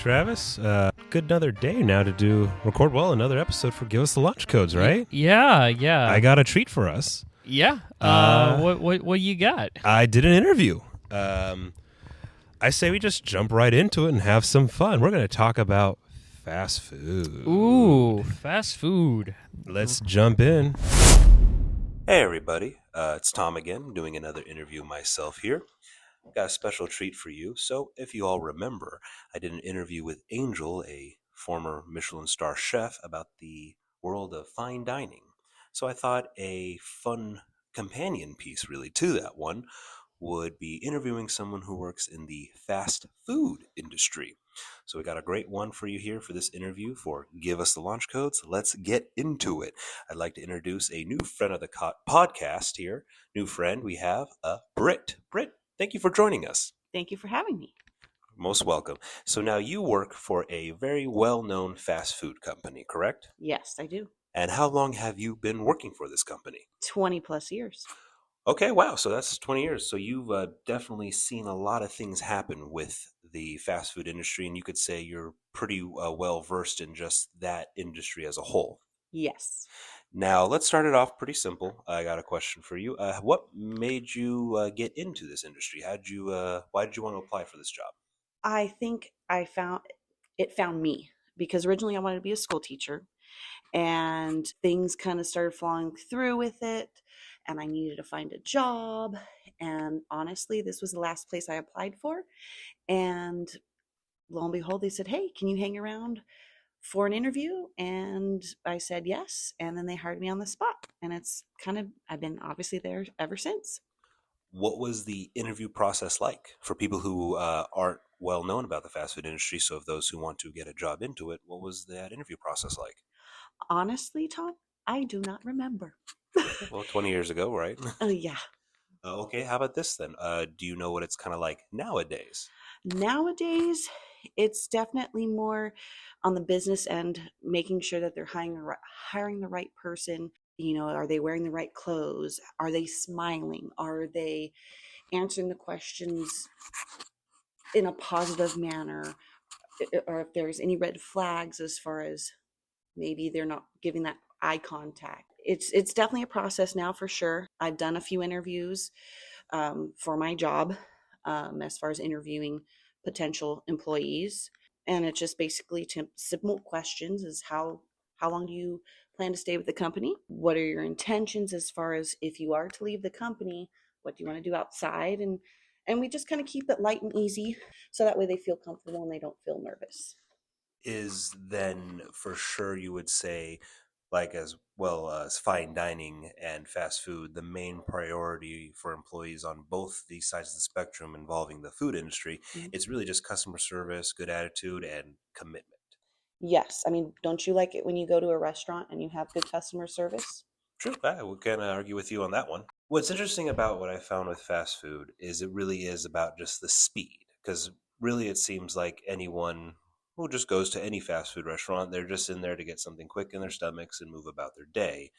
Travis. Good another day now to record another episode for Give Us the Launch Codes, right? Yeah. I got a treat for us. Yeah. What you got? I did an interview. I say we just jump right into it and have some fun. We're going to talk about fast food. Ooh, fast food. Let's jump in. Hey, everybody. It's Tom again, doing another interview myself here. Got a special treat for you. So if you all remember, I did an interview with Angel, a former Michelin star chef, about the world of fine dining. So I thought a fun companion piece really to that one would be interviewing someone who works in the fast food industry. So we got a great one for you here for this interview for Give Us the Launch Codes. Let's get into it. I'd like to introduce a new friend of the podcast here. New friend, we have Brit. Brit, thank you for joining us. Thank you for having me. Most welcome. So now you work for a very well-known fast food company, correct? Yes, I do. And how long have you been working for this company? 20 plus years. Okay, wow. So that's 20 years. So you've definitely seen a lot of things happen with the fast food industry, and you could say you're pretty well versed in just that industry as a whole. Yes. Now, let's start it off pretty simple. I got a question for you. What made you get into this industry? Why did you want to apply for this job? I think it found me because originally I wanted to be a school teacher, and things kind of started falling through with it, and I needed to find a job. And honestly, this was the last place I applied for. And lo and behold, they said, "Hey, can you hang around for an interview?" And I said yes. And then they hired me on the spot. And I've been obviously there ever since. What was the interview process like for people who aren't well known about the fast food industry? So of those who want to get a job into it, what was that interview process like? Honestly, Tom, I do not remember. Well, 20 years ago, right? Oh, yeah. Okay, how about this then? Do you know what it's kind of like nowadays? Nowadays, it's definitely more on the business end, making sure that they're hiring the right person. You know, are they wearing the right clothes? Are they smiling? Are they answering the questions in a positive manner? Or if there's any red flags as far as maybe they're not giving that eye contact. It's definitely a process now for sure. I've done a few interviews for my job as far as interviewing potential employees, and it's just basically simple questions: is how long do you plan to stay with the company? What are your intentions as far as if you are to leave the company? What do you want to do outside? And we just kind of keep it light and easy, so that way they feel comfortable and they don't feel nervous. Is then for sure you would say, like as well as fine dining and fast food, the main priority for employees on both these sides of the spectrum involving the food industry, it's really just customer service, good attitude, and commitment. Yes. I mean, don't you like it when you go to a restaurant and you have good customer service? True. I would kind of argue with you on that one. What's interesting about what I found with fast food is it really is about just the speed. Because really it seems like anyone who just goes to any fast food restaurant, they're just in there to get something quick in their stomachs and move about their day.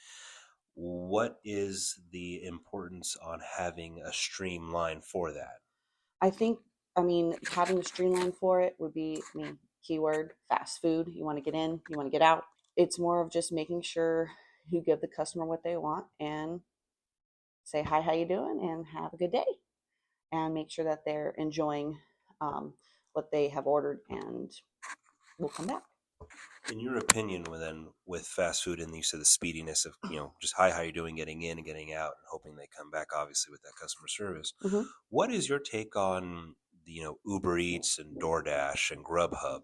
What is the importance on having a streamline for that? Having a streamline for it would be, keyword, fast food. You want to get in, you want to get out. It's more of just making sure you give the customer what they want and say, "Hi, how you doing?" and have a good day. And make sure that they're enjoying what they have ordered, and we'll come back. In your opinion, with fast food and the use of the speediness of, just hi, how you doing, getting in and getting out and hoping they come back, obviously, with that customer service, what is your take on the, Uber Eats and DoorDash and Grubhub?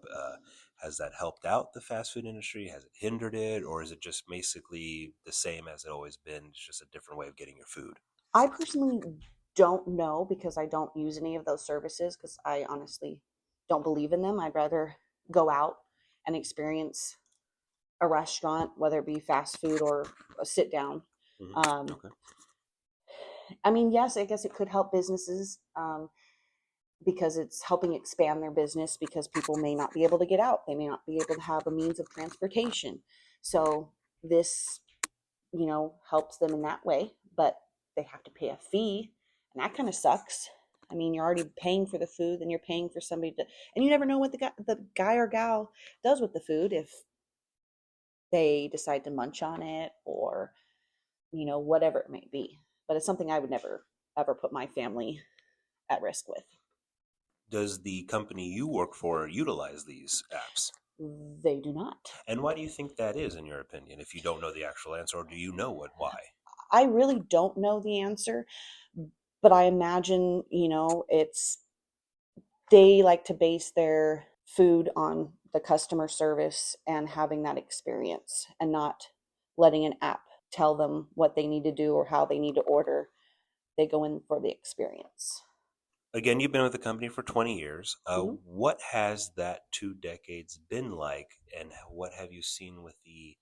Has that helped out the fast food industry? Has it hindered it? Or is it just basically the same as it always been? It's just a different way of getting your food? I personally don't know because I don't use any of those services because I honestly don't believe in them. I'd rather go out and experience a restaurant, whether it be fast food or a sit down. Okay. Yes, I guess it could help businesses because it's helping expand their business because people may not be able to get out. They may not be able to have a means of transportation. So this, helps them in that way, but they have to pay a fee, and that kind of sucks. I mean, you're already paying for the food, then you're paying for somebody to, and you never know what the guy or gal does with the food, if they decide to munch on it, or whatever it may be. But it's something I would never ever put my family at risk with. Does the company you work for utilize these apps? They do not. And why do you think that is, in your opinion, if you don't know the actual answer, or do you know why? I really don't know the answer, but I imagine, it's, they like to base their food on the customer service and having that experience, and not letting an app tell them what they need to do or how they need to order. They go in for the experience. Again, you've been with the company for 20 years. Mhm. What has that 2 decades been like, and what have you seen with the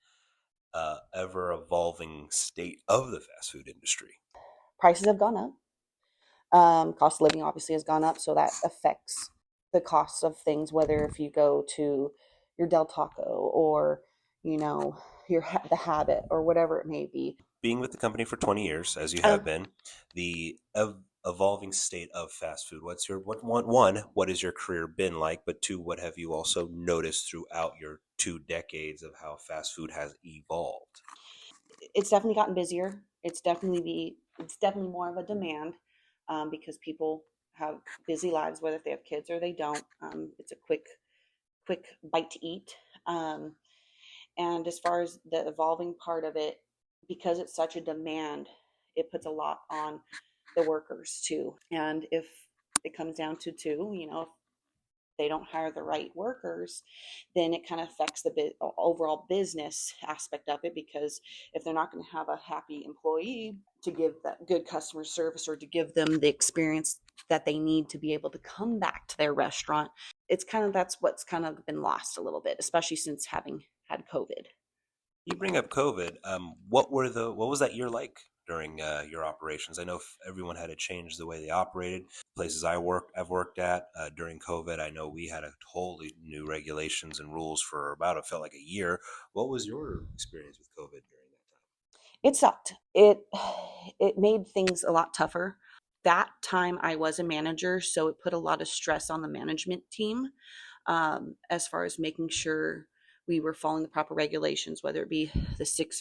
ever evolving state of the fast food industry? Prices have gone up. Cost of living obviously has gone up, so that affects the costs of things. Whether if you go to your Del Taco, or the Habit, or whatever it may be. Being with the company for 20 years, as you Uh, have been, the evolving state of fast food. What's your one? What has your career been like? But two, what have you also noticed throughout your 2 decades of how fast food has evolved? it's definitely gotten busier. It's definitely more of a demand, because people have busy lives, whether they have kids or they don't. It's a quick bite to eat. And as far as the evolving part of it, because it's such a demand, it puts a lot on the workers too. And if it comes down to two, if they don't hire the right workers, then it kind of affects the overall business aspect of it. Because if they're not going to have a happy employee to give that good customer service, or to give them the experience that they need to be able to come back to their restaurant, that's what's kind of been lost a little bit, especially since having had COVID. You bring up COVID. What was that year like during your operations? I know everyone had to change the way they operated. Places I've worked at during COVID, I know we had a totally new regulations and rules for about, it felt like, a year. What was your experience with COVID during that time? It sucked. It made things a lot tougher. That time I was a manager, so it put a lot of stress on the management team, as far as making sure we were following the proper regulations, whether it be the 6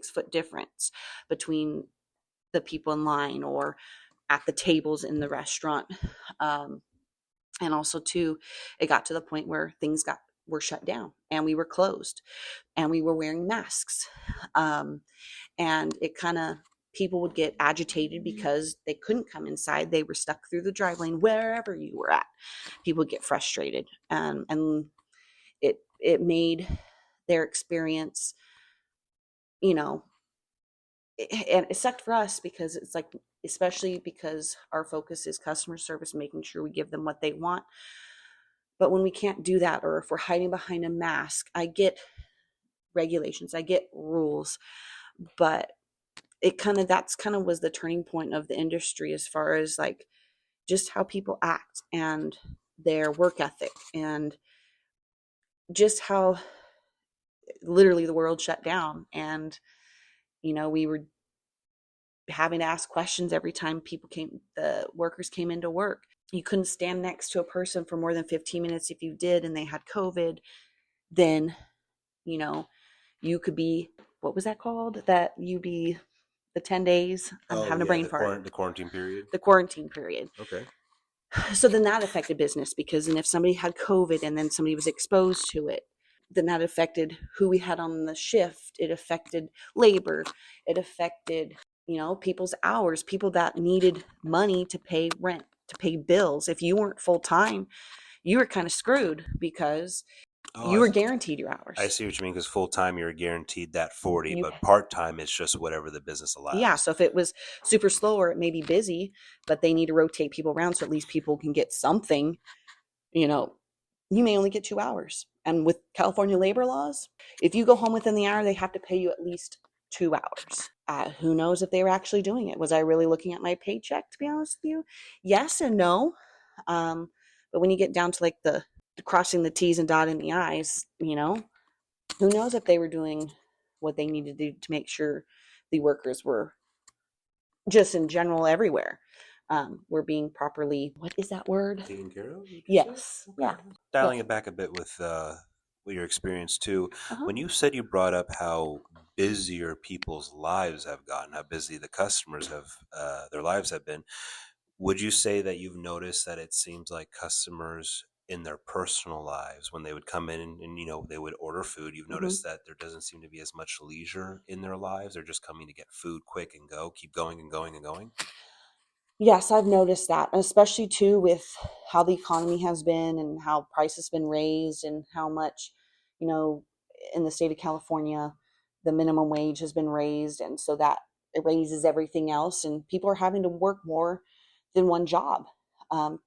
foot difference between the people in line or at the tables in the restaurant. Um, and also too, it got to the point where things were shut down, and we were closed, and we were wearing masks. Um, and it kind of, people would get agitated because they couldn't come inside. They were stuck through the drive lane wherever you were at. People would get frustrated, and it made their experience, you know, and it sucked for us, because it's like, especially because our focus is customer service, making sure we give them what they want. But when we can't do that, or if we're hiding behind a mask, I get regulations, I get rules, but that's kind of was the turning point of the industry, as far as like just how people act and their work ethic, and just how literally the world shut down. And we were having to ask questions every time the workers came into work. You couldn't stand next to a person for more than 15 minutes. If you did and they had COVID, then you know you could be, what was that called, that you be the 10 days. I'm Oh having a yeah, brain fart. the quarantine period. The quarantine period. Okay. So then that affected business, because then if somebody had COVID and then somebody was exposed to it, then that affected who we had on the shift. It affected labor. It affected, people's hours, people that needed money to pay rent, to pay bills. If you weren't full time, you were kind of screwed, because Oh, you were guaranteed your hours. I see what you mean, because full time you're guaranteed that 40, You, but part time is just whatever the business allows. yeah. So if it was super slow, or it may be busy, but they need to rotate people around, so at least people can get something, you may only get 2 hours. And with California labor laws, if you go home within the hour, they have to pay you at least 2 hours. Who knows if they were actually doing it? Was I really looking at my paycheck, to be honest with you? Yes and no. But when you get down to like the crossing the T's and dotting the I's, who knows if they were doing what they needed to do to make sure the workers were, just in general, everywhere, we're being properly, what is that word? Taken care of? Yes. Okay. Yeah. Dialing Yes. it back a bit with your experience too. Uh-huh. When you said you brought up how busier people's lives have gotten, how busy the customers have their lives have been, would you say that you've noticed that it seems like customers in their personal lives, when they would come in and they would order food, you've Mm-hmm. noticed that there doesn't seem to be as much leisure in their lives? They're just coming to get food quick and go, keep going and going and going. Yes, I've noticed that, especially too with how the economy has been and how prices been raised and how much, you know, in the state of California, the minimum wage has been raised. And so that it raises everything else. And people are having to work more than one job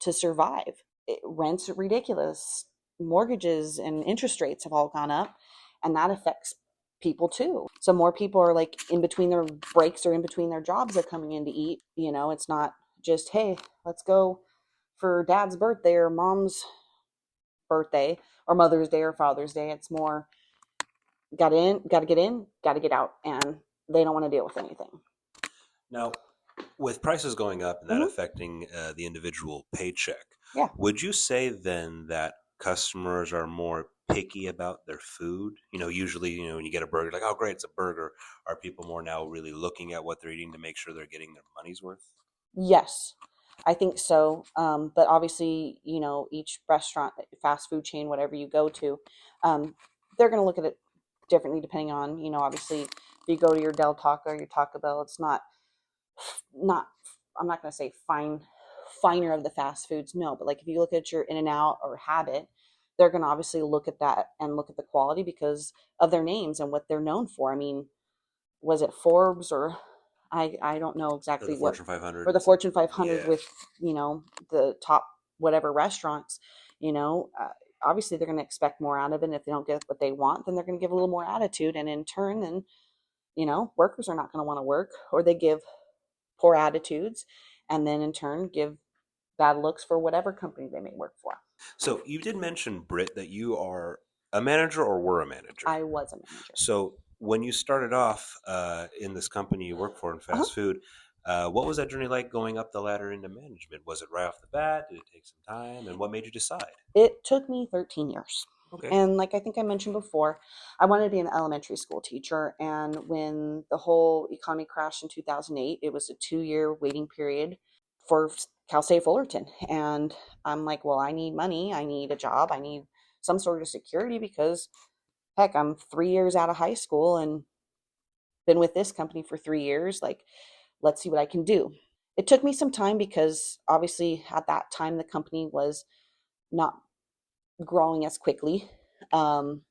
to survive. Rents are ridiculous. Mortgages and interest rates have all gone up. And that affects people too. So more people are like in between their breaks or in between their jobs, they're coming in to eat. It's not just, hey, let's go for dad's birthday or mom's birthday or Mother's Day or Father's Day. It's more got to get in, got to get out, and they don't want to deal with anything. Now, with prices going up and that Mm-hmm. affecting the individual paycheck, Yeah. would you say then that customers are more picky about their food? Usually, when you get a burger, like, oh, great, it's a burger. Are people more now really looking at what they're eating to make sure they're getting their money's worth? Yes, I think so. But obviously, each restaurant, fast food chain, whatever you go to, they're going to look at it differently depending on, obviously, if you go to your Del Taco or your Taco Bell, it's not I'm not going to say finer of the fast foods, no, but like if you look at your In and Out or Habit, they're going to obviously look at that and look at the quality because of their names and what they're known for. I mean, was it Forbes or I don't know Or exactly the what, Fortune 500? or the Fortune 500 Yeah. with the top whatever restaurants, you know uh, obviously they're going to expect more out of it, and if they don't get what they want, then they're going to give a little more attitude, and in turn then workers are not going to want to work, or they give poor attitudes, and then in turn give bad looks for whatever company they may work for. So you did mention, Brit, that you are a manager or were a manager. I was a manager. So when you started off in this company you work for in Uh-huh. fast food, what was that journey like going up the ladder into management? Was it right off the bat? Did it take some time? And what made you decide? It took me 13 years. Okay. And like I think I mentioned before, I wanted to be an elementary school teacher. And when the whole economy crashed in 2008, it was a 2-year waiting period for Cal State Fullerton. And I'm like, well, I need money. I need a job. I need some sort of security because, heck, I'm 3 years out of high school and been with this company for 3 years. Like, let's see what I can do. It took me some time because obviously at that time the company was not growing as quickly. Um,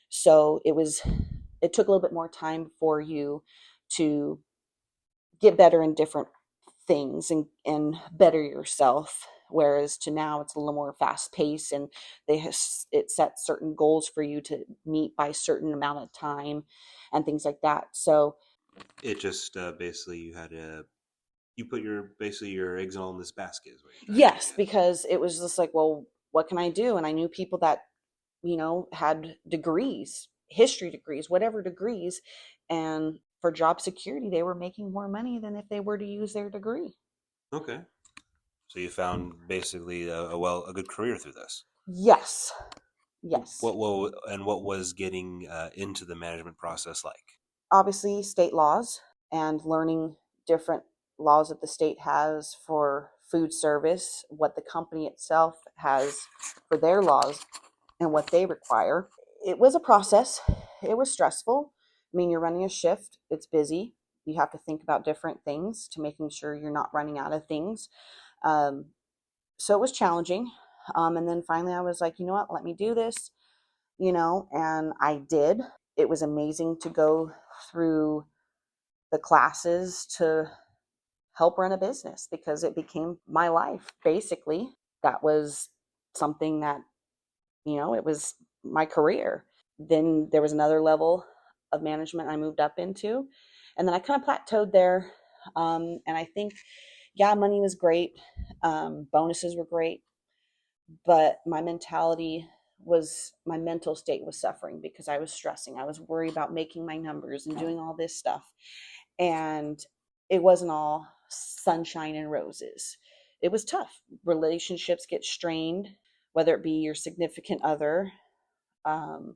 so it took a little bit more time for you to get better in different things and better yourself. Whereas to now it's a little more fast paced, and it sets certain goals for you to meet by a certain amount of time and things like that. So It just basically you put your eggs all in this basket is what you're trying to yes, say. because it was just like, well, what can I do? And I knew people that had degrees, history degrees, whatever degrees. And for job security, they were making more money than if they were to use their degree. Okay. So you found basically a good career through this. Yes. Yes. What was getting into the management process like? Obviously, state laws and learning different laws that the state has for food service, what the company itself has for their laws and what they require. It was a process. It was stressful. I mean, you're running a shift, it's busy. You have to think about different things to making sure you're not running out of things. Um, so it was challenging. And then finally, I was like, you know what, let me do this, and I did. It was amazing to go through the classes to help run a business because it became my life, basically. That was something that, it was my career. Then there was another level of management I moved up into. And then I kind of plateaued there. And I think, yeah, money was great. Bonuses were great. But my mental state was suffering because I was stressing. I was worried about making my numbers and doing all this stuff. And it wasn't all sunshine and roses. It was tough. Relationships get strained, whether it be your significant other, um,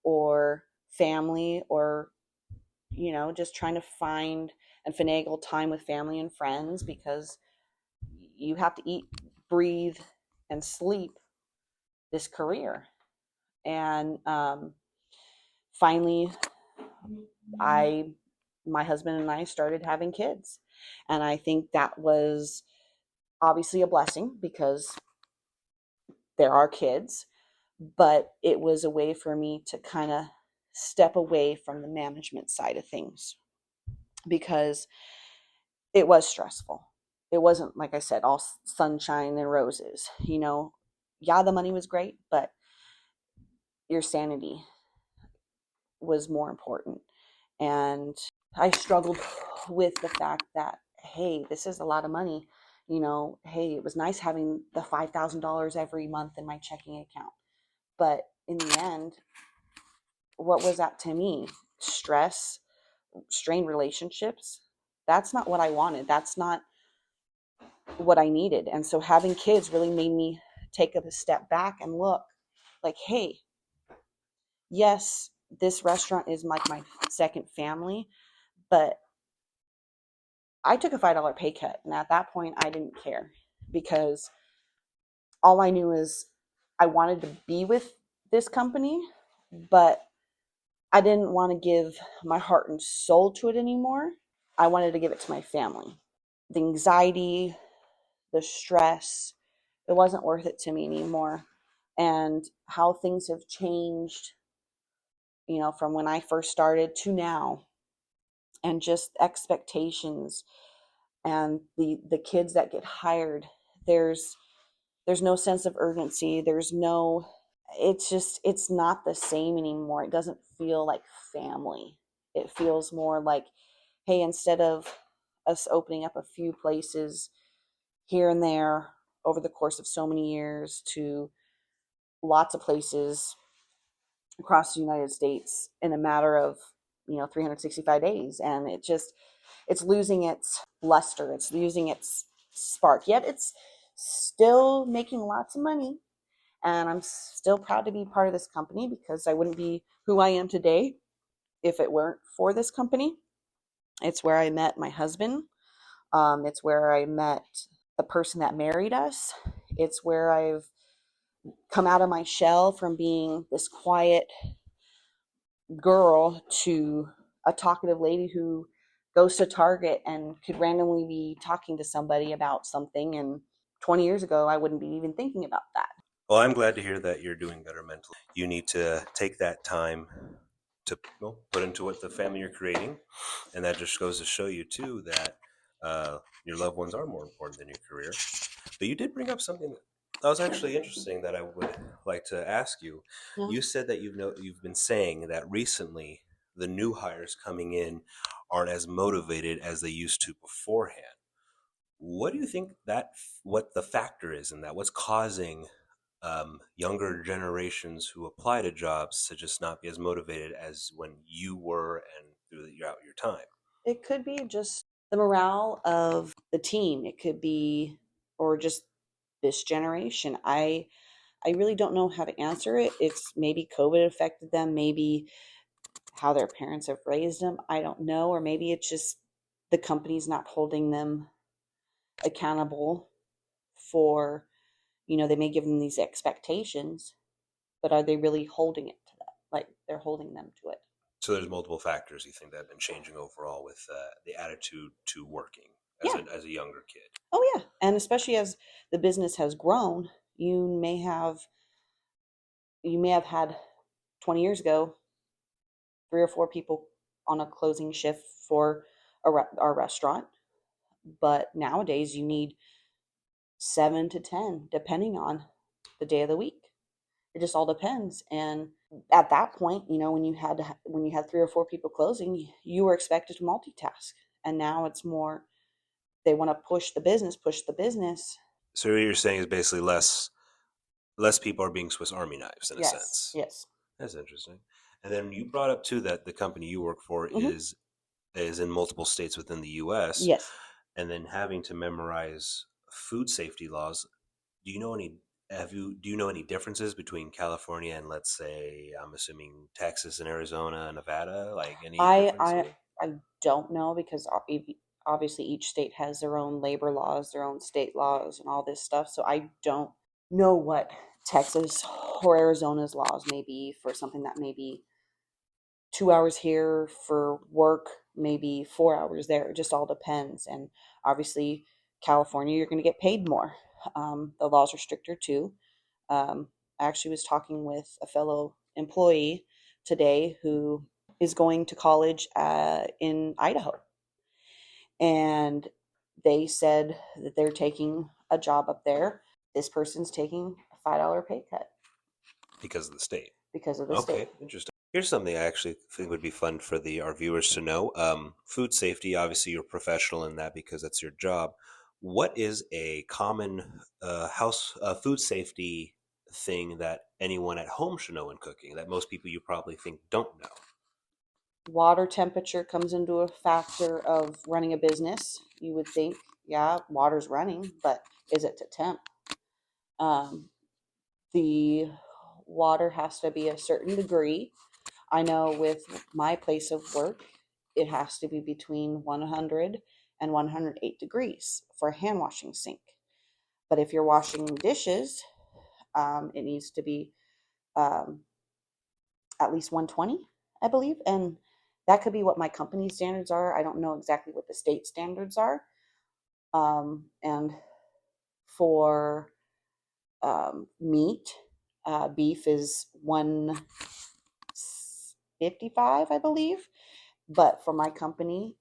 or family, or just trying to find and finagle time with family and friends, because you have to eat, breathe, and sleep this career. And finally, I my husband and I started having kids. And I think that was obviously a blessing, because there are kids, but it was a way for me to kind of step away from the management side of things, because it was stressful. It wasn't, like I said, all sunshine and roses. Yeah, the money was great, but your sanity was more important. And I struggled with the fact that, hey, this is a lot of money. Hey, it was nice having the $5,000 every month in my checking account. But in the end, what was that to me? Stress, strained relationships. That's not what I wanted. That's not what I needed. And so having kids really made me take a step back and look like, hey, yes, this restaurant is like my second family, but I took a $5 pay cut. And at that point, I didn't care, because all I knew is I wanted to be with this company, but I didn't want to give my heart and soul to it anymore. I wanted to give it to my family. The anxiety, the stress, it wasn't worth it to me anymore. And how things have changed, from when I first started to now, and just expectations, and the kids that get hired, there's no sense of urgency. It's not the same anymore. It doesn't feel like family. It feels more like, hey, instead of us opening up a few places here and there over the course of so many years, to lots of places across the United States in a matter of 365 days. And it's losing its luster, it's losing its spark. Yet it's still making lots of money, and I'm still proud to be part of this company, because I wouldn't be who I am today if it weren't for this company. It's where I met my husband. It's where I met the person that married us. It's where I've come out of my shell from being this quiet girl to a talkative lady who goes to Target and could randomly be talking to somebody about something. And 20 years ago, I wouldn't be even thinking about that. Well, I'm glad to hear that you're doing better mentally. You need to take that time to put into what the family you're creating, and that just goes to show you too that your loved ones are more important than your career. But you did bring up something that was actually interesting that I would like to ask you. Yeah. You said that you've been saying that recently the new hires coming in aren't as motivated as they used to beforehand. What do you think what the factor is in that? What's causing younger generations who apply to jobs to just not be as motivated as when you were and throughout your time? It could be just the morale of the team. It could be, or just this generation. I really don't know how to answer it. It's maybe COVID affected them, maybe how their parents have raised them. I don't know. Or maybe it's just the company's not holding them accountable for, they may give them these expectations, but are they really holding it to that? Like they're holding them to it. So there's multiple factors you think that have been changing overall with the attitude to working Yeah. as a younger kid. Oh, yeah. And especially as the business has grown, you may have had 20 years ago 3 or 4 people on a closing shift for our restaurant, but nowadays you need 7 to 10, depending on the day of the week. It just all depends. And at that point, when you had 3 or 4 people closing, you were expected to multitask. And now it's more, they want to push the business. So what you're saying is basically less people are being Swiss Army knives in a sense. Yes. That's interesting. And then you brought up too that the company you work for Mhm. is is in multiple states within the U.S. Yes. and then having to memorize food safety laws. Do you know any? Do you know any differences between California and, let's say, I'm assuming Texas and Arizona and Nevada? Like any I I differences? I don't know because obviously each state has their own labor laws, their own state laws, and all this stuff. So I don't know what Texas or Arizona's laws may be for something that may be 2 hours here for work, maybe 4 hours there. It just all depends. And obviously, California, you're going to get paid more. The laws are stricter too. I actually was talking with a fellow employee today who is going to college in Idaho. And they said that they're taking a job up there. This person's taking a $5 pay cut Because of the state. because of the Okay, state. interesting. Here's something I actually think would be fun for our viewers to know. Food safety, obviously you're a professional in that because that's your job. What is a common food safety thing that anyone at home should know in cooking that most people you probably think don't know? Water temperature comes into a factor of running a business. You would think, yeah, water's running, but is it to temp? Um, the water has to be a certain degree. I know with my place of work, it has to be between 100 and 108 degrees for a hand washing sink. But if you're washing dishes, it needs to be um, at least 120, I believe. And that could be what my company standards are. I don't know exactly what the state standards are. And for meat, beef is 155, I believe. But for my company,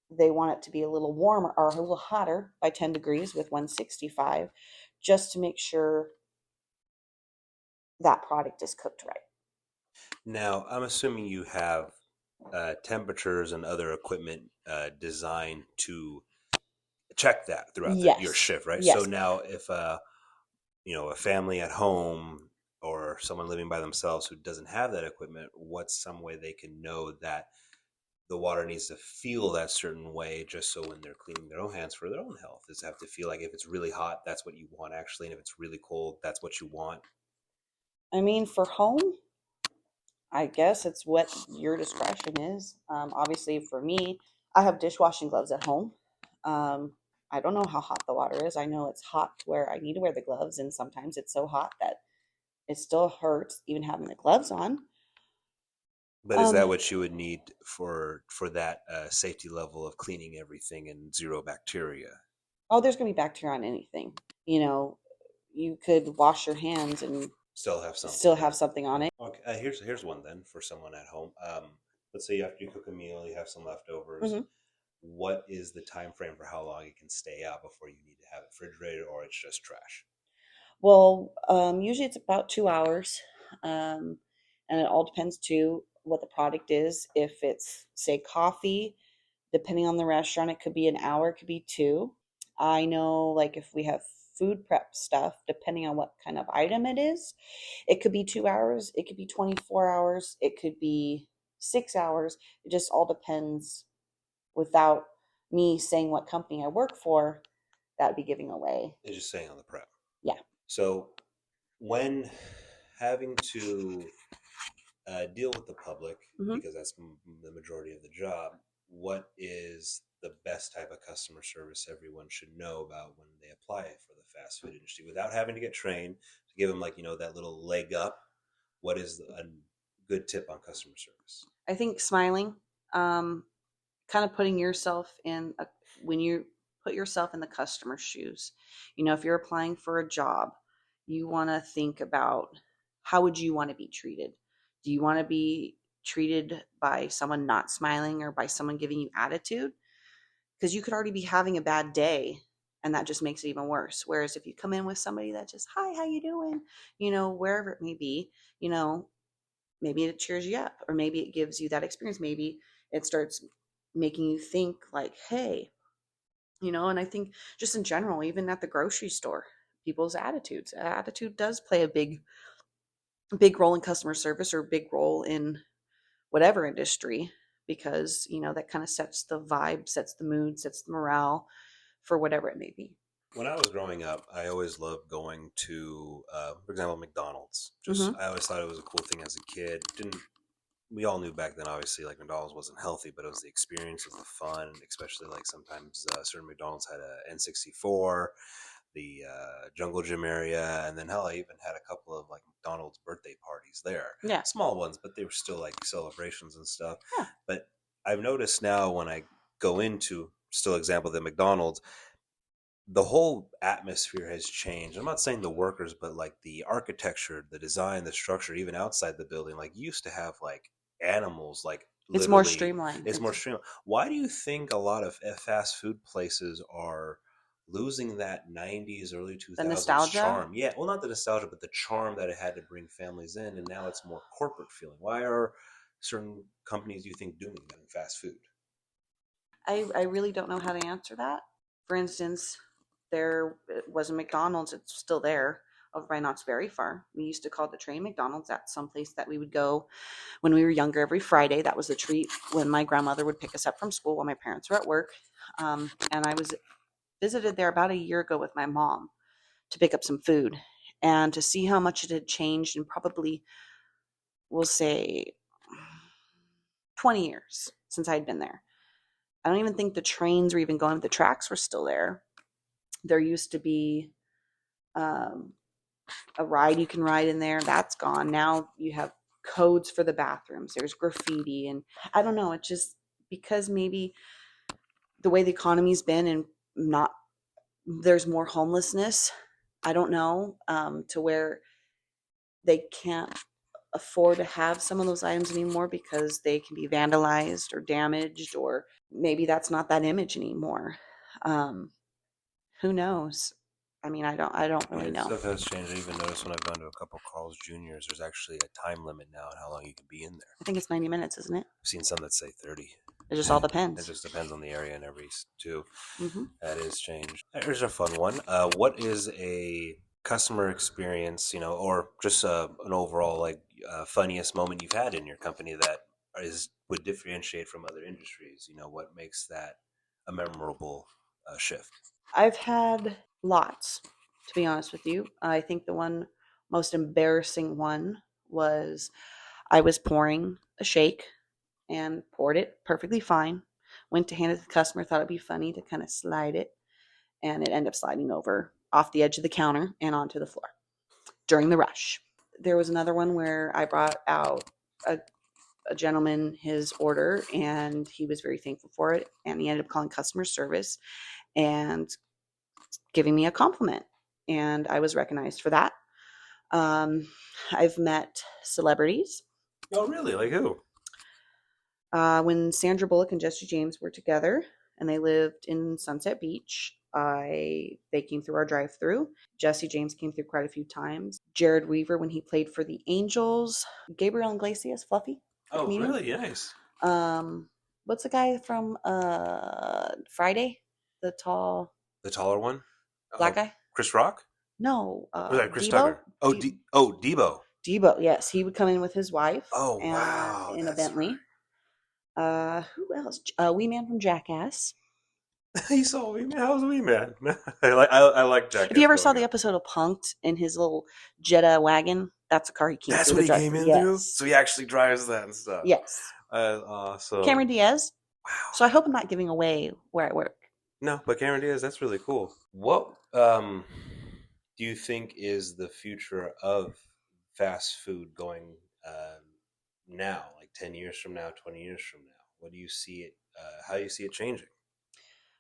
they want it to be a little warmer or a little hotter by 10 degrees with 165, just to make sure that product is cooked right. Now, I'm assuming you have temperatures and other equipment designed to check that throughout your Yes. shift, right? So Yes. now, if a family at home or someone living by themselves who doesn't have that equipment, what's some way they can know that the water needs to feel that certain way, just so when they're cleaning their own hands for their own health, is have to feel like if it's really hot, that's what you want actually, and if it's really cold, that's what you want. I mean, for home, I guess it's what your discretion is. Obviously, for me, I have dishwashing gloves at home. Um, I don't know how hot the water is. I know it's hot where I need to wear the gloves, and sometimes it's so hot that it still hurts even having the gloves on. But is that Um, what you would need for that safety level of cleaning everything and zero bacteria? oh, there's going to be bacteria on anything. You know, you could wash your hands and Still have something still on have it. something on it. Okay, here's one then for someone at home. Let's say after you cook a meal, you have some leftovers. Hmm. What is the time frame for how long it can stay out before you need to have it refrigerated, or it's just trash? Well, usually it's about 2 hours, and it all depends too what the product is. If it's say coffee, depending on the restaurant, it could be an hour, it could be two. I know, like if we have food prep stuff, depending on what kind of item it is, it could be 2 hours, it could be 24 hours, it could be 6 hours. It just all depends. Without me saying what company I work for, that'd be giving away. It's just saying on the prep. Yeah. So when having to deal with the public, Hmm. because that's the majority of the job, what is the best type of customer service everyone should know about when they apply for the fast food industry without having to get trained to give them, like, that little leg up? What is a good tip on customer service? I think smiling, um, kind of putting yourself when you put yourself in the customer's shoes. If you're applying for a job, you want to think about how would you want to be treated? Do you want to be treated by someone not smiling or by someone giving you attitude? Because you could already be having a bad day and that just makes it even worse. Whereas if you come in with somebody that just, hi, how you doing? Wherever it may be, you know, maybe it cheers you up, or maybe it gives you that experience. Maybe it starts making you think like, hey, and I think just in general, even at the grocery store, people's attitude does play a big role in customer service or a big role in whatever industry, because, that kind of sets the vibe, sets the mood, sets the morale for whatever it may be. When I was growing up, I always loved going to, for example, McDonald's. I always thought it was a cool thing as a kid. We all knew back then, obviously, like McDonald's wasn't healthy, but it was the experience, it was the fun, especially like sometimes certain McDonald's had a N64, the Jungle Gym area, and then hell, I even had a couple of like McDonald's birthday parties there. Yeah. Small ones, but they were still like celebrations and stuff. Yeah. But I've noticed now when I go into, still example, the McDonald's, the whole atmosphere has changed. I'm not saying the workers, but like the architecture, the design, the structure, even outside the building, like you used to have like animals, like it's more streamlined. It's more streamlined. Why do you think a lot of fast food places are losing that 90s, early 2000s charm? Yeah, well, not the nostalgia, but the charm that it had to bring families in, and now it's more corporate feeling. Why are certain companies, you think, doing that in fast food? I really don't know how to answer that. For instance, there was a McDonald's. It's still there over by Knott's Berry Farm. We used to call it the Train McDonald's. That's someplace that we would go when we were younger every Friday. That was the treat when my grandmother would pick us up from school while my parents were at work. And I was visited there about a year ago with my mom to pick up some food and to see how much it had changed in probably, we'll say, 20 years since I'd been there. I don't even think the trains were even going, but the tracks were still there. There used to be a ride you can ride in there. That's gone. Now you have codes for the bathrooms. There's graffiti. And I don't know. It's just because maybe the way the economy's been and there's more homelessness. I don't know, to where they can't afford to have some of those items anymore because they can be vandalized or damaged, or maybe that's not that image anymore. Who knows? I mean, I don't really know. Stuff has changed. I even noticed when I've gone to a couple Carl's Juniors, there's actually a time limit now on how long you can be in there. I think it's 90 minutes, isn't it? I've seen some that say 30. It just all depends. It just depends on the area and every too. Mm-hmm. That is changed. Here's a fun one. What is a customer experience, or just an overall like funniest moment you've had in your company that would differentiate from other industries? What makes that a memorable shift? I've had lots, to be honest with you. I think the most embarrassing one was I was pouring a shake and poured it perfectly fine. Went to hand it to the customer, thought it'd be funny to kind of slide it, and it ended up sliding over off the edge of the counter and onto the floor during the rush. There was another one where I brought out a gentleman his order, and he was very thankful for it, and he ended up calling customer service and giving me a compliment, and I was recognized for that. I've met celebrities. Oh, really? Like who? When Sandra Bullock and Jesse James were together and they lived in Sunset Beach, they came through our drive-thru. Jesse James came through quite a few times. Jared Weaver, when he played for the Angels. Gabriel Iglesias, Fluffy. Oh, really? Nice. What's the guy from Friday? The taller one? Black guy? Chris Rock? No. Chris Debo? Tucker. Oh, Debo. Debo, yes. He would come in with his wife. Oh, wow. In a Bentley. Right. Who else? Wee Man from Jackass. You saw Wee Man? How's Wee Man? I like Jackass. If you ever saw the episode of Punk'd in his little Jetta wagon, that's a car he came through. That's what he came into? So he actually drives that and stuff. Yes. Awesome. Cameron Diaz. Wow. So I hope I'm not giving away where I work. No, but Cameron Diaz, that's really cool. What do you think is the future of fast food going now, like 10 years from now, 20 years from now? What do you see it, how do you see it changing?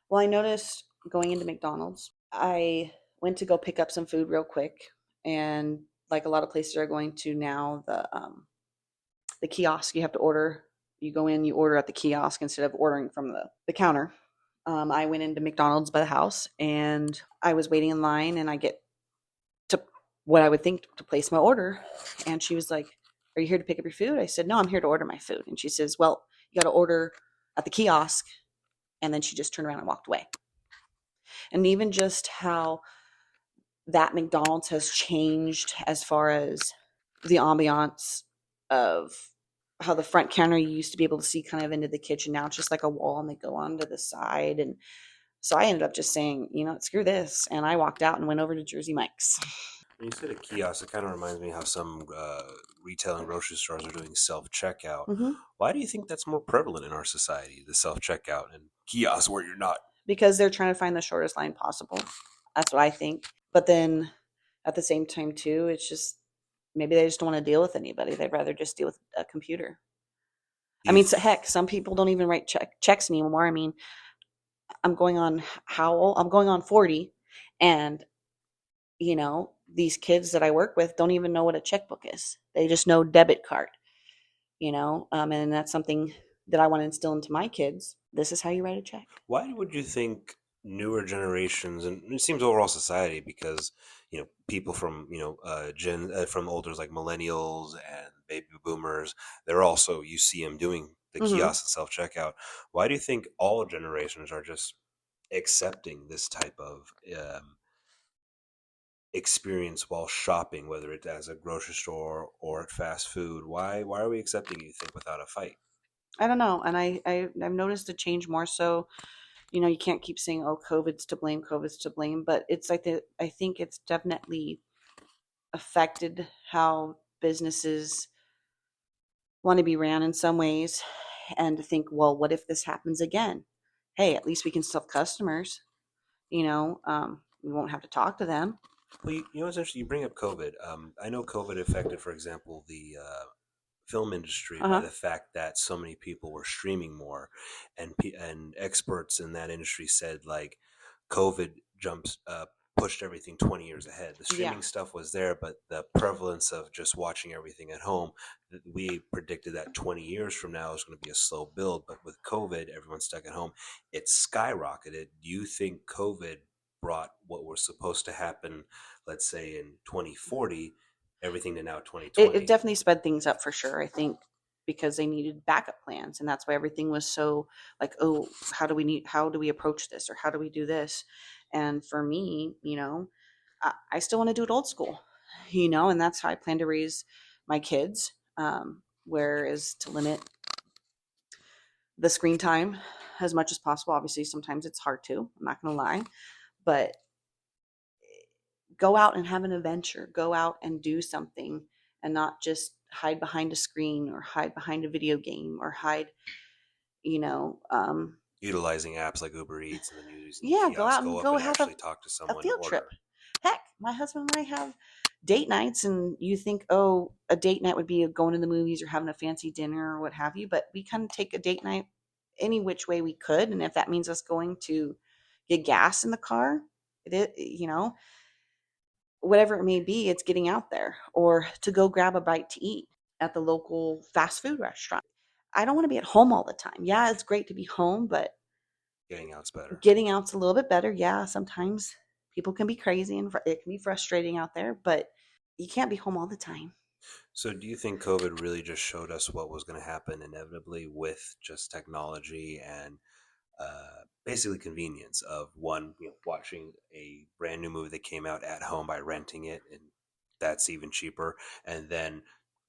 Well, I noticed going into McDonald's, I went to go pick up some food real quick, and like a lot of places are going to now, the kiosk, you have to order. You go in, you order at the kiosk instead of ordering from the counter. I went into McDonald's by the house, and I was waiting in line, and I get to what I would think to place my order, and she was like, "Are you here to pick up your food?" I said, "No, I'm here to order my food." And she says, "Well, you got to order at the kiosk." And then she just turned around and walked away. And even just how that McDonald's has changed as far as the ambiance of how the front counter you used to be able to see kind of into the kitchen. Now it's just like a wall and they go on to the side. And so I ended up just saying, screw this. And I walked out and went over to Jersey Mike's. When you said a kiosk, it kind of reminds me how some retail and grocery stores are doing self-checkout. Mm-hmm. Why do you think that's more prevalent in our society, the self-checkout and kiosks where you're not? Because they're trying to find the shortest line possible. That's what I think. But then at the same time, too, it's just maybe they just don't want to deal with anybody. They'd rather just deal with a computer. I mean, so heck, some people don't even write checks anymore. I mean, I'm going on how old? I'm going on 40, and these kids that I work with don't even know what a checkbook is. They just know debit card. And that's something that I want to instill into my kids. This is how you write a check. Why would you think newer generations, and it seems overall society, because people from from older like millennials and baby boomers, they're also, you see them doing the kiosk and self checkout. Why do you think all generations are just accepting this type of experience while shopping, whether it's as a grocery store or at fast food? Why are we accepting it, you think, without a fight? I don't know, and I've noticed a change more so. You can't keep saying, "Oh, COVID's to blame, COVID's to blame," but it's like I think it's definitely affected how businesses want to be ran in some ways, and to think, well, what if this happens again? Hey, at least we can still have customers. We won't have to talk to them. Well, it's interesting. You bring up COVID. I know COVID affected, for example, the film industry by the fact that so many people were streaming more, and experts in that industry said like COVID pushed everything 20 years ahead. The streaming stuff was there, but the prevalence of just watching everything at home, we predicted that 20 years from now is going to be a slow build. But with COVID, everyone's stuck at home. It skyrocketed. Do you think COVID brought what was supposed to happen, let's say in 2040, everything to now 2020? It definitely sped things up for sure. I think because they needed backup plans, and that's why everything was so like, oh, how do we approach this, or how do we do this? And for me, I still want to do it old school, and that's how I plan to raise my kids. Whereas to limit the screen time as much as possible. Obviously, sometimes it's hard to. I'm not going to lie, but go out and have an adventure. Go out and do something, and not just hide behind a screen or hide behind a video game or hide, utilizing apps like Uber Eats, and then using go out and go have actually talk to someone. A field trip. Heck, my husband and I have date nights, and you think, oh, a date night would be going to the movies or having a fancy dinner or what have you, but we kind of take a date night any which way we could. And if that means us going to get gas in the car, whatever it may be, it's getting out there, or to go grab a bite to eat at the local fast food restaurant. I don't want to be at home all the time. Yeah, it's great to be home, but getting out's better. Getting out's a little bit better. Yeah, sometimes people can be crazy and it can be frustrating out there, but you can't be home all the time. So do you think COVID really just showed us what was going to happen inevitably with just technology and basically convenience of watching a brand new movie that came out at home by renting it, and that's even cheaper, and then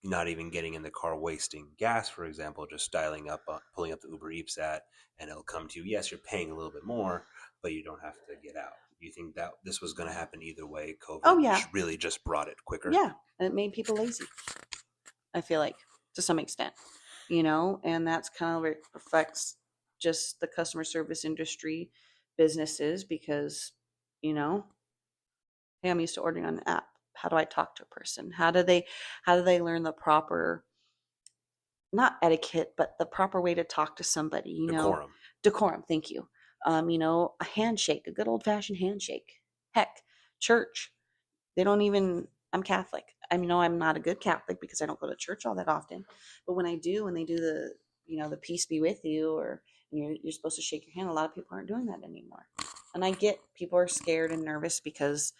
not even getting in the car, wasting gas, for example, just dialing up, pulling up the Uber Eats app, and it'll come to you. Yes, you're paying a little bit more, but you don't have to get out. Do you think that this was going to happen either way? COVID really just brought it quicker. Yeah, and it made people lazy, I feel like, to some extent, and that's kind of where it affects just the customer service industry, businesses, because, hey, I'm used to ordering on an app. How do I talk to a person? How do they learn the proper, not etiquette, but the proper way to talk to somebody, Decorum, thank you. A handshake, a good old fashioned handshake. Heck, church. They don't even, I'm Catholic. I know I'm not a good Catholic because I don't go to church all that often. But when I do, when they do the peace be with you, or you're supposed to shake your hand, a lot of people aren't doing that anymore. And I get people are scared and nervous because,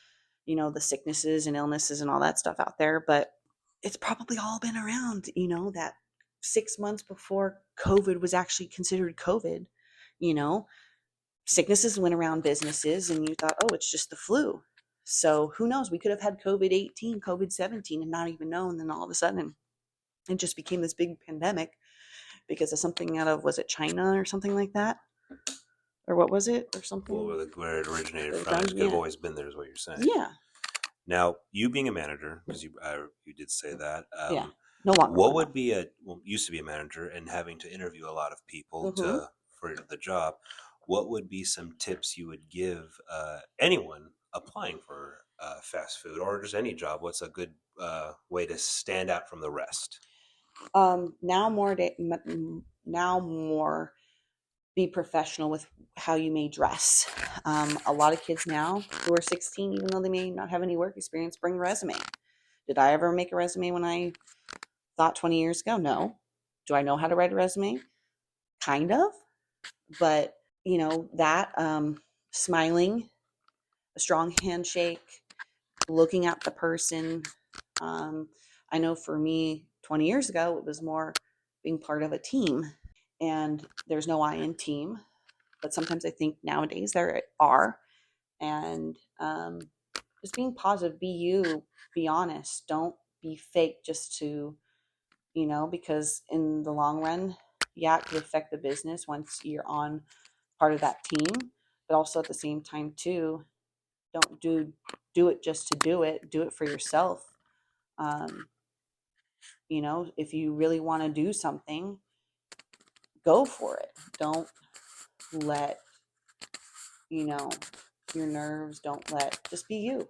the sicknesses and illnesses and all that stuff out there. But it's probably all been around, that 6 months before COVID was actually considered COVID, sicknesses went around businesses and you thought, oh, it's just the flu. So who knows? We could have had COVID-18, COVID-17 and not even know. And then all of a sudden, It just became this big pandemic because of something out of, was it China or something like that? Or what was it? Or something? Well, where it originated It from, it done? could have Yeah. always been there, is what you're saying. Yeah. Now, you being a manager, because you did say that. Yeah. No longer What one, would be used to be a manager and having to interview a lot of people no. for the job? What would be some tips you would give anyone applying for fast food or just any job? What's a good way to stand out from the rest? Now more be professional with how you may dress. A lot of kids now who are 16, even though they may not have any work experience, bring a resume. Did I ever make a resume when I thought 20 years ago? No. Do I know how to write a resume? Kind of. But, that smiling, a strong handshake, looking at the person. I know for me, 20 years ago, it was more being part of a team. And there's no I in team. But sometimes I think nowadays there are. And just being positive, be you, be honest. Don't be fake just to, because in the long run, yeah, it could affect the business once you're on part of that team. But also at the same time, too, don't do it just to do it for yourself. um, if you really want to do something, go for it. Don't let your nerves, just be you.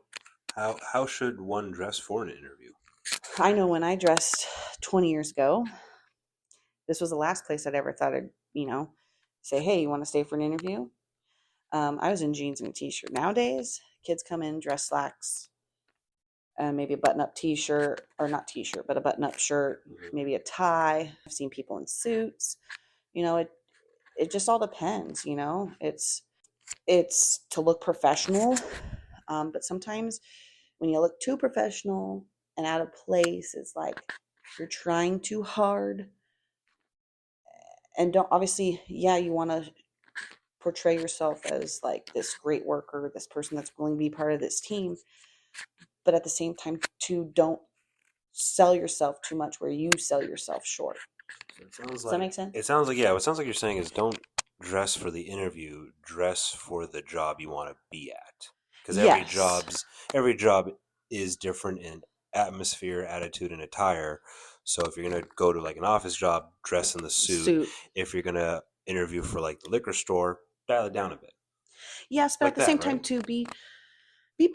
How should one dress for an interview? I know when I dressed 20 years ago, this was the last place I'd ever thought I'd say, hey, you want to stay for an interview? I was in jeans and a t-shirt. Nowadays kids come in dress slacks, maybe a button-up t-shirt, or not t-shirt, but a button-up shirt, maybe a tie. I've seen people in suits. It just all depends. It's to look professional, but sometimes when you look too professional and out of place, it's like you're trying too hard. And don't, obviously, yeah, you want to portray yourself as like this great worker, this person that's willing to be part of this team, but at the same time too, don't sell yourself too much where you sell yourself short. So Does that make sense? It sounds like, yeah. What sounds like you're saying is don't dress for the interview, dress for the job you want to be at. Because Yes. every job is different in atmosphere, attitude, and attire. So if you're gonna go to like an office job, dress in the suit. If you're gonna interview for like the liquor store, dial it down a bit. Yes, but Like at the that, same time right? too, be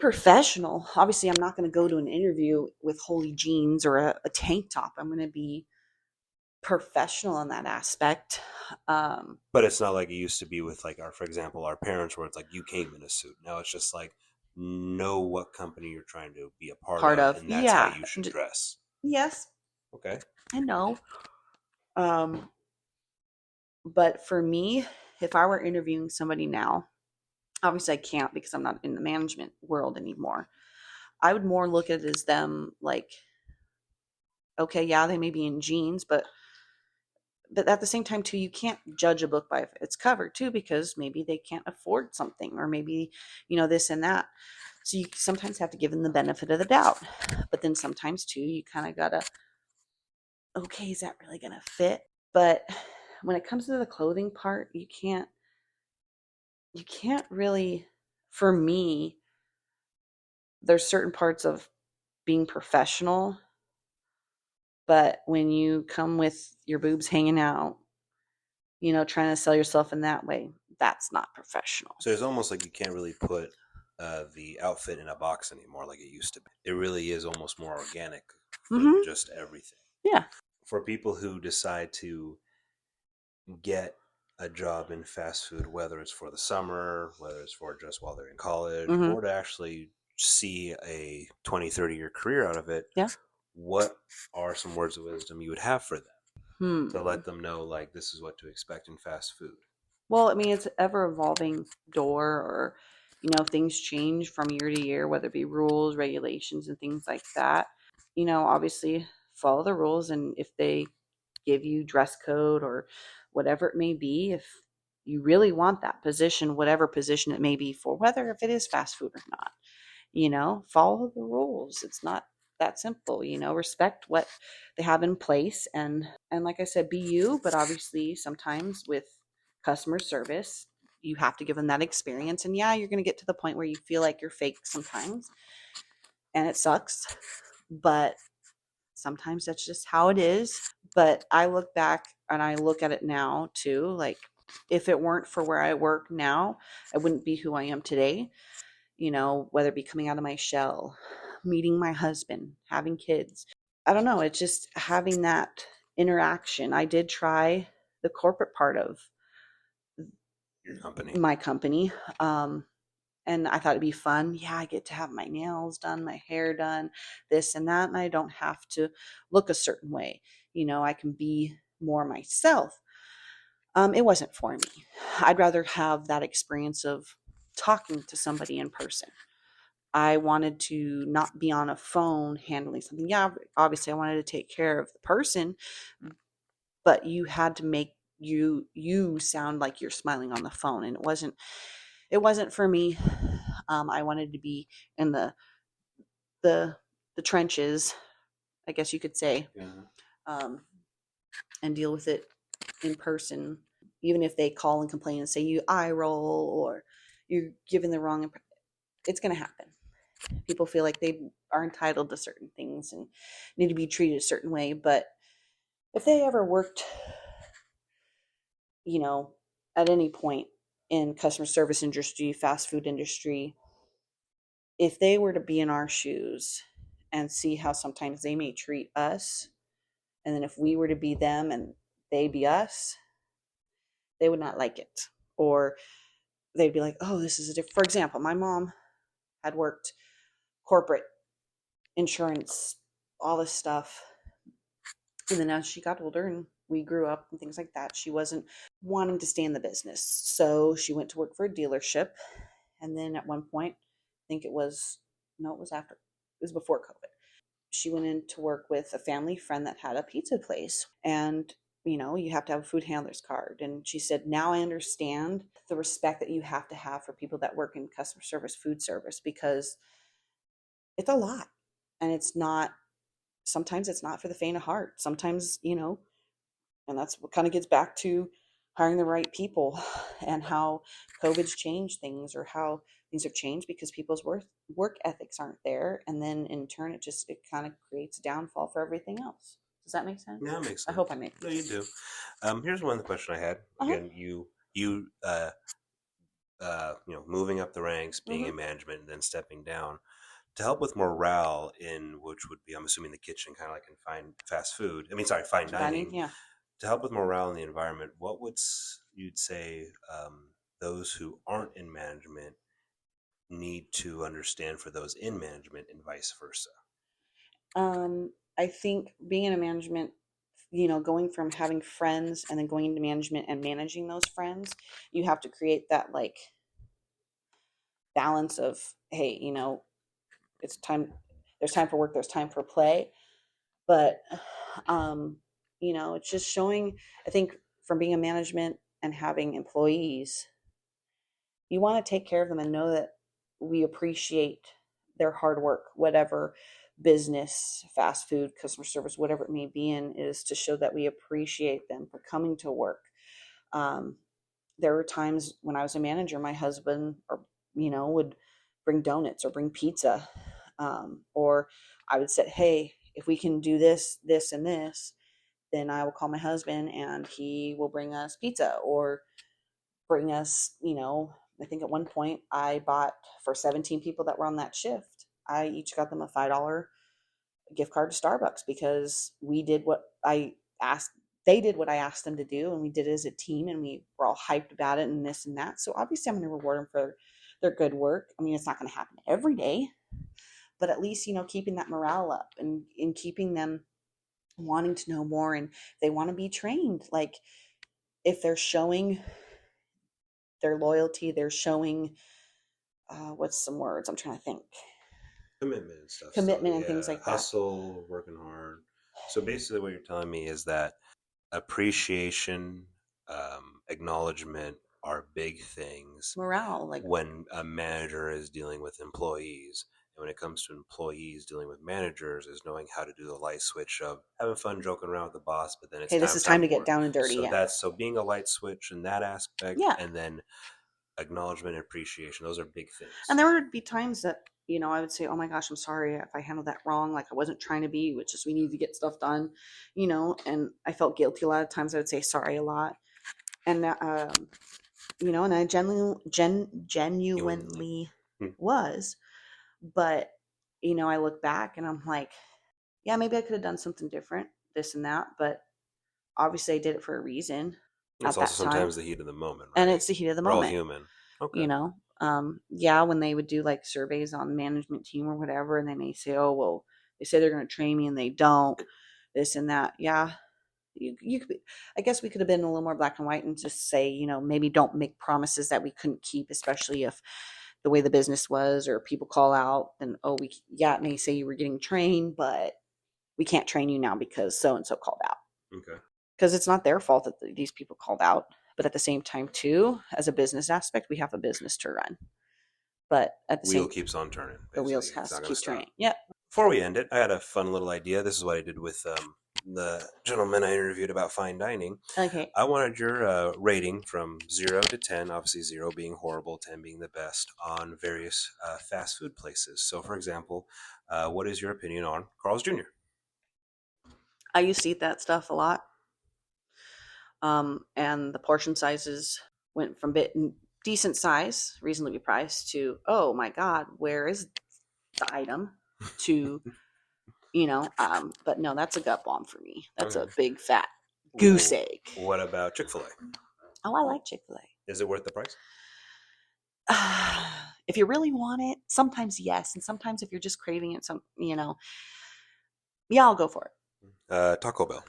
professional. Obviously, I'm not going to go to an interview with holy jeans or a tank top. I'm going to be professional in that aspect. But it's not like it used to be with like for example, our parents, where it's like you came in a suit. Now it's just like know what company you're trying to be a part Part of, of, and that's how yeah. you should dress. Yes, Okay. I know. Um, but for me, if I were interviewing somebody now, obviously I can't because I'm not in the management world anymore. I would more look at it as them like, okay, yeah, they may be in jeans, but at the same time too, you can't judge a book by its cover too, because maybe they can't afford something, or maybe this and that. So you sometimes have to give them the benefit of the doubt, but then sometimes too, you kind of gotta, okay, is that really gonna fit? But when it comes to the clothing part, you can't really, for me, there's certain parts of being professional, but when you come with your boobs hanging out, trying to sell yourself in that way, that's not professional. So it's almost like you can't really put the outfit in a box anymore like it used to be. It really is almost more organic for just everything. Yeah. For people who decide to get a job in fast food, whether it's for the summer, whether it's for just while they're in college, or to actually see a 20, 30-year career out of it, Yeah. what are some words of wisdom you would have for them to Hmm. let them know, like, this is what to expect in fast food? Well, I mean, it's an ever evolving door, or, things change from year to year, whether it be rules, regulations, and things like that. Obviously follow the rules. And if they give you dress code or whatever it may be, if you really want that position, whatever position it may be for, whether if it is fast food or not, follow the rules. It's not that simple. Respect what they have in place, and like I said, be you. But obviously sometimes with customer service, you have to give them that experience, and yeah, you're going to get to the point where you feel like you're fake sometimes, and it sucks, but sometimes that's just how it is. But I look back and I look at it now too, like, if it weren't for where I work now, I wouldn't be who I am today. Whether it be coming out of my shell, meeting my husband, having kids. I don't know. It's just having that interaction. I did try the corporate part of Your company. my company. And I thought it'd be fun. Yeah, I get to have my nails done, my hair done, this and that. And I don't have to look a certain way. I can be more myself. It wasn't for me. I'd rather have that experience of talking to somebody in person. I wanted to not be on a phone handling something. Yeah, obviously I wanted to take care of the person, but you had to make you sound like you're smiling on the phone, and it wasn't for me. I wanted to be in the trenches, I guess you could say, Yeah. and deal with it in person. Even if they call and complain and say you eye roll or you're giving the wrong it's going to happen. People feel like they are entitled to certain things and need to be treated a certain way. But if they ever worked, you know, at any point in customer service industry, fast food industry, if they were to be in our shoes and see how sometimes they may treat us, and then if we were to be them and they be us, they would not like it. Or they'd be like, oh, this is a different. For example, my mom had worked corporate insurance, all this stuff. And then as she got older and we grew up and things like that, she wasn't wanting to stay in the business. So she went to work for a dealership. And then at one point, I think it was, no, it was after, it was before COVID. She went in to work with a family friend that had a pizza place. And, you have to have a food handler's card. And she said, now I understand the respect that you have to have for people that work in customer service, food service, because it's a lot. And sometimes it's not for the faint of heart. Sometimes, and that's what kind of gets back to hiring the right people and how COVID's changed things, or how things have changed because people's work ethics aren't there. And then in turn, it kind of creates a downfall for everything else. Does that make sense? Yeah, it makes sense. I hope I make sense. No, you do. Here's one question I had. Again, moving up the ranks, being in management, and then stepping down to help with morale in which would be, I'm assuming, the kitchen, kind of like in fine dining. Yeah. To help with morale in the environment, what would you'd say those who aren't in management need to understand for those in management, and vice versa? I think being in a management, going from having friends and then going into management and managing those friends, you have to create that like balance of, hey, it's time, there's time for work, there's time for play. But it's just showing, I think, from being a management and having employees, you want to take care of them and know that we appreciate their hard work. Whatever business, fast food, customer service, whatever it may be in, is to show that we appreciate them for coming to work. There were times when I was a manager, my husband would bring donuts or bring pizza, or I would say, hey, if we can do this, this, and this, then I will call my husband and he will bring us pizza, or bring us, I think at one point I bought for 17 people that were on that shift, I each got them a $5 gift card to Starbucks, because we did what I asked. They did what I asked them to do, and we did it as a team, and we were all hyped about it and this and that. So obviously I'm going to reward them for their good work. I mean, it's not going to happen every day, but at least, keeping that morale up, and keeping them wanting to know more, and they want to be trained. Like, if they're showing their loyalty, they're showing, what's some words I'm trying to think, Commitment and stuff. Commitment and things like that. Hustle, working hard. So basically what you're telling me is that appreciation, acknowledgement are big things. Morale, like when a manager is dealing with employees, And when it comes to employees dealing with managers, is knowing how to do the light switch of having fun joking around with the boss, but then it's Hey, this is time to get down and dirty. So Yeah. so being a light switch in that aspect, Yeah. and then acknowledgement and appreciation. Those are big things. And there would be times that, I would say, oh my gosh, I'm sorry if I handled that wrong. Like I wasn't trying to be, which is we need to get stuff done, and I felt guilty a lot of times. I would say sorry a lot. And, and I genuinely was, but, I look back and I'm like, yeah, maybe I could have done something different, this and that, but obviously I did it for a reason. It's also sometimes the heat of the moment, right? And it's the heat of the moment. We're all human. Okay. When they would do like surveys on the management team or whatever, and they may say, oh, well, they say they're going to train me and they don't, this and that. Yeah. You could be, I guess we could have been a little more black and white and just say, maybe don't make promises that we couldn't keep, especially if the way the business was, or people call out and, it may say you were getting trained, but we can't train you now because so-and-so called out. Okay. Because it's not their fault that these people called out. But at the same time, too, as a business aspect, we have a business to run. But at the wheel keeps on turning. The wheels has to keep turning. Yep. Before we end it, I had a fun little idea. This is what I did with the gentleman I interviewed about fine dining. Okay. I wanted your rating from 0 to 10, obviously 0 being horrible, 10 being the best, on various fast food places. So, for example, what is your opinion on Carl's Jr.? I used to eat that stuff a lot. And the portion sizes went from decent size, reasonably priced, to, oh my God, where is the item? To, but no, that's a gut bomb for me. That's a big fat goose egg. What about Chick-fil-A? Oh, I like Chick-fil-A. Is it worth the price? If you really want it, sometimes yes, and sometimes if you're just craving it, I'll go for it. Taco Bell.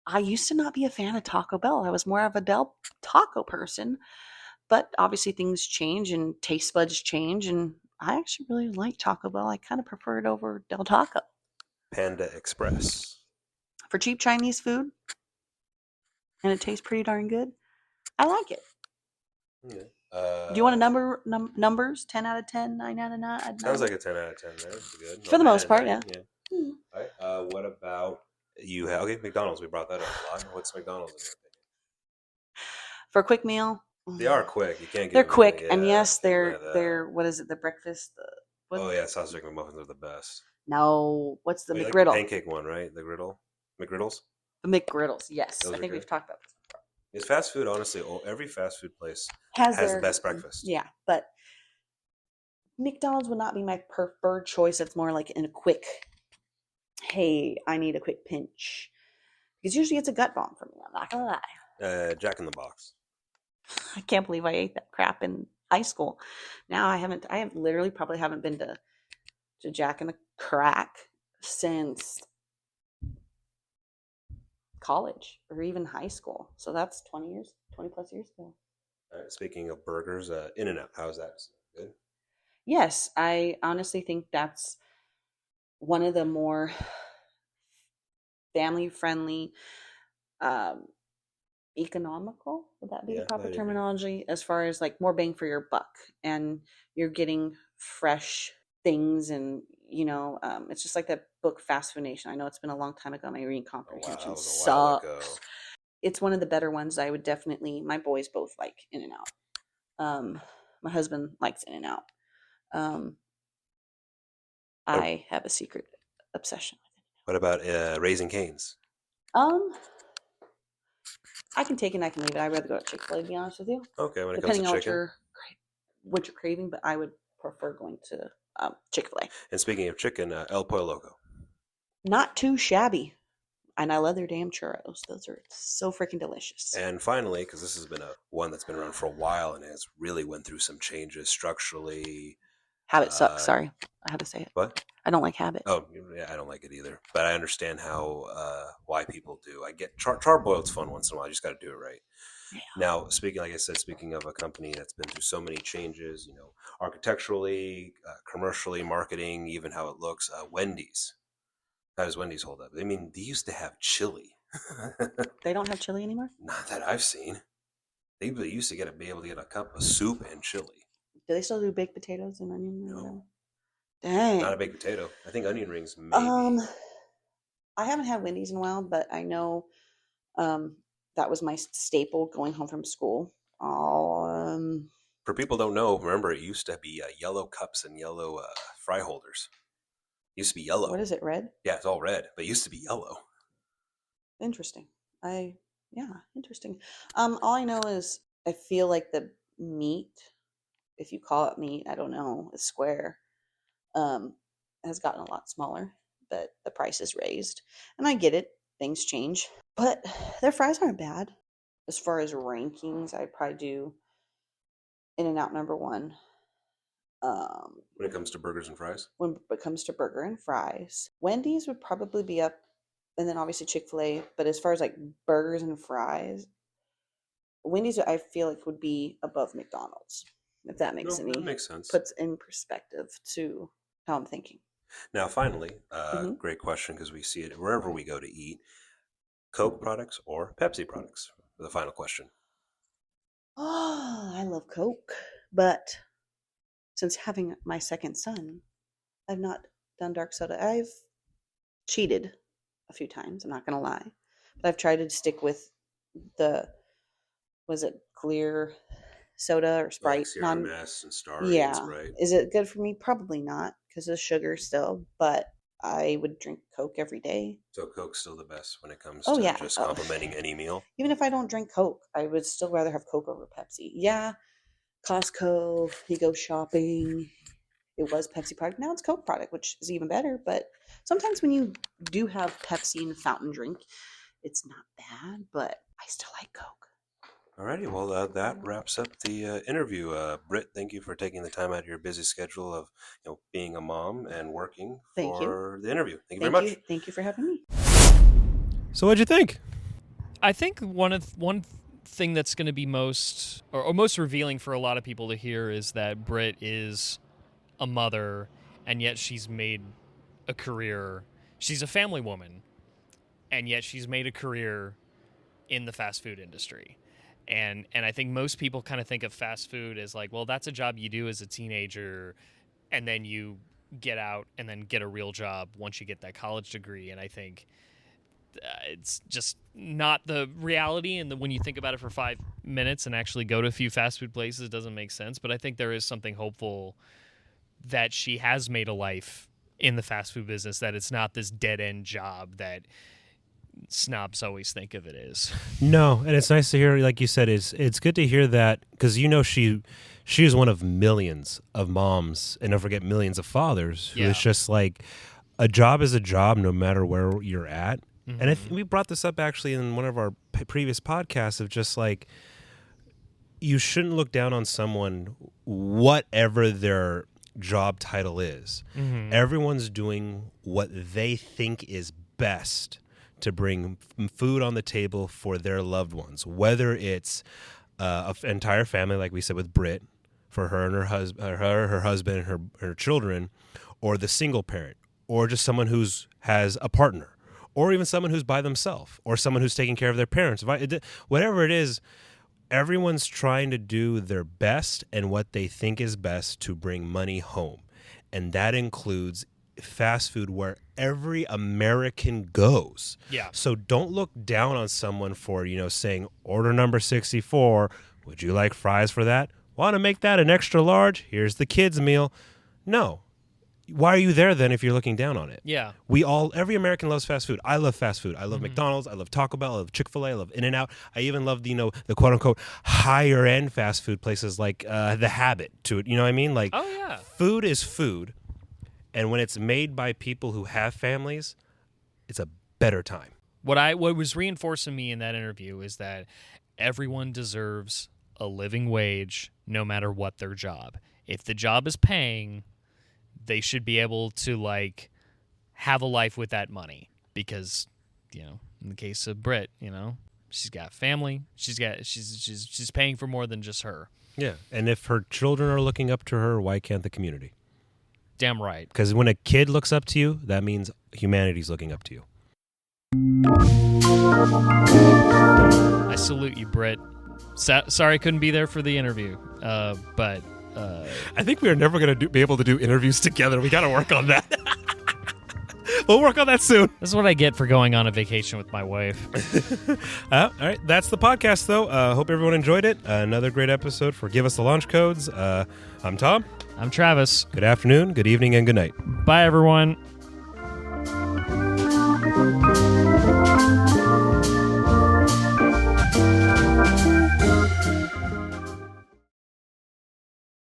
I used to not be a fan of Taco Bell. I was more of a Del Taco person, but obviously things change and taste buds change, and I actually really like Taco Bell. I kind of prefer it over Del Taco. Panda Express. For cheap Chinese food, and it tastes pretty darn good, I like it. Yeah. Do you want to numbers? 10 out of 10, 9 out of 9? Sounds like a 10 out of 10 there. That's good. For the most part, yeah. All right. What about you? McDonald's. We brought that up a lot. What's McDonald's in your opinion? For a quick meal? They are quick. You can't get They're quick, and yes, they're what is it? The breakfast? sausage McMuffins are the best. No, what's the McGriddle? Like the pancake one, right? The griddle, McGriddles. The McGriddles, yes. I think we've talked about this before. It's fast food. Honestly, every fast food place has the best breakfast. Yeah, but McDonald's would not be my preferred choice. It's more like in a quick, hey, I need a quick pinch. Because usually it's a gut bomb for me. I'm not gonna lie. Jack in the Box. I can't believe I ate that crap in high school. Now I have literally probably haven't been to Jack in the Crack since college or even high school. So that's 20 plus years ago. All right, speaking of burgers, In-N-Out, how's that? Good? Yes, I honestly think that's one of the more family-friendly, economical, would that be the proper terminology, as far as like more bang for your buck, and you're getting fresh things, and it's just like that book Fast Food Nation. I know it's been a long time ago. My reading comprehension sucks. It's one of the better ones. I would definitely, my boys both like In-N-Out. My husband likes In-N-Out. I have a secret obsession with it. What about Raising Cane's? I can take it and I can leave it. I'd rather go to Chick-fil-A, to be honest with you. Okay, when it comes to chicken. Depending on what you're craving, but I would prefer going to Chick-fil-A. And speaking of chicken, El Pollo Loco. Not too shabby. And I love their damn churros. Those are so freaking delicious. And finally, because this has been one that's been around for a while and has really went through some changes structurally. Habit sucks. Sorry, I had to say it. What? I don't like Habit. Oh, yeah, I don't like it either. But I understand why people do. I get charboiled's fun once in a while. You just got to do it right. Yeah. Now, speaking of a company that's been through so many changes, architecturally, commercially, marketing, even how it looks, Wendy's. How does Wendy's hold up? I mean, they used to have chili. They don't have chili anymore? Not that I've seen. They used to be able to get a cup of soup and chili. Do they still do baked potatoes and onion? No. Dang. Not a baked potato. I think onion rings maybe. I haven't had Wendy's in a while, but I know that was my staple going home from school. For people who don't know, remember it used to be yellow cups and yellow fry holders. It used to be yellow. What is it, red? Yeah, it's all red, but it used to be yellow. Interesting. Interesting. All I know is I feel like the meat, if you call it meat, I don't know, is square, has gotten a lot smaller, but the price is raised. And I get it, things change. But their fries aren't bad. As far as rankings, I'd probably do In-N-Out number one. When it comes to burgers and fries? When it comes to burger and fries. Wendy's would probably be up, and then obviously Chick-fil-A. But as far as like burgers and fries, Wendy's I feel like would be above McDonald's, if that makes that makes sense. Puts in perspective to how I'm thinking. Now, finally, great question because we see it wherever we go to eat. Coke products or Pepsi products? For the final question. Oh, I love Coke, but since having my second son, I've not done dark soda. I've cheated a few times, I'm not going to lie. But I've tried to stick with was it clear soda or Sprite? Like Sierra Mist and Star yeah. Aids, right? Is it good for me? Probably not because of sugar still, but I would drink Coke every day. So Coke's still the best when it comes to just complimenting any meal? Even if I don't drink Coke, I would still rather have Coke over Pepsi. Yeah, Costco, you go shopping, it was Pepsi product. Now it's Coke product, which is even better. But sometimes when you do have Pepsi in a fountain drink, it's not bad, but I still like Coke. Alrighty, well, that wraps up the interview. Brit, thank you for taking the time out of your busy schedule of being a mom and working for the interview. Thank you very much. Thank you for having me. So what'd you think? I think one thing that's going to be most revealing for a lot of people to hear is that Brit is a mother, and yet she's made a career. She's a family woman, and yet she's made a career in the fast food industry. And I think most people kind of think of fast food as like, well, that's a job you do as a teenager, and then you get out and then get a real job once you get that college degree. And I think it's just not the reality. And when you think about it for 5 minutes and actually go to a few fast food places, it doesn't make sense. But I think there is something hopeful that she has made a life in the fast food business, that it's not this dead-end job that snobs always think of it as. No, and it's nice to hear, like you said, it's good to hear that, because she is one of millions of moms, and don't forget millions of fathers, who is just like, a job is a job no matter where you're at. Mm-hmm. And we brought this up actually in one of our previous podcasts of just like, you shouldn't look down on someone, whatever their job title is. Mm-hmm. Everyone's doing what they think is best to bring food on the table for their loved ones, whether it's an entire family, like we said with Brit, for her and her husband and her children, or the single parent, or just someone has a partner, or even someone who's by themselves, or someone who's taking care of their parents. Whatever it is, everyone's trying to do their best and what they think is best to bring money home. And that includes fast food where every American goes. Yeah. So don't look down on someone for, saying, order number 64, would you like fries for that? Want to make that an extra large? Here's the kids' meal. No. Why are you there then if you're looking down on it? Yeah. Every American loves fast food. I love fast food. I love McDonald's. I love Taco Bell. I love Chick-fil-A. I love In-N-Out. I even love the quote unquote higher end fast food places like The Habit to it. You know what I mean? Like, oh yeah. Food is food. And when it's made by people who have families, it's a better time. What was reinforcing me in that interview is that everyone deserves a living wage no matter what their job. If the job is paying, they should be able to have a life with that money, because in the case of Brit, she's got family, she's paying for more than just her. Yeah, and if her children are looking up to her, why can't the community? Damn right. Because when a kid looks up to you, that means humanity's looking up to you. I salute you, Brit. Sorry I couldn't be there for the interview, but I think we are never going to be able to do interviews together. We got to work on that. We'll work on that soon. This is what I get for going on a vacation with my wife. All right. That's the podcast, though. Hope everyone enjoyed it. Another great episode for Give Us the Launch Codes. I'm Tom. I'm Travis. Good afternoon, good evening, and good night. Bye, everyone.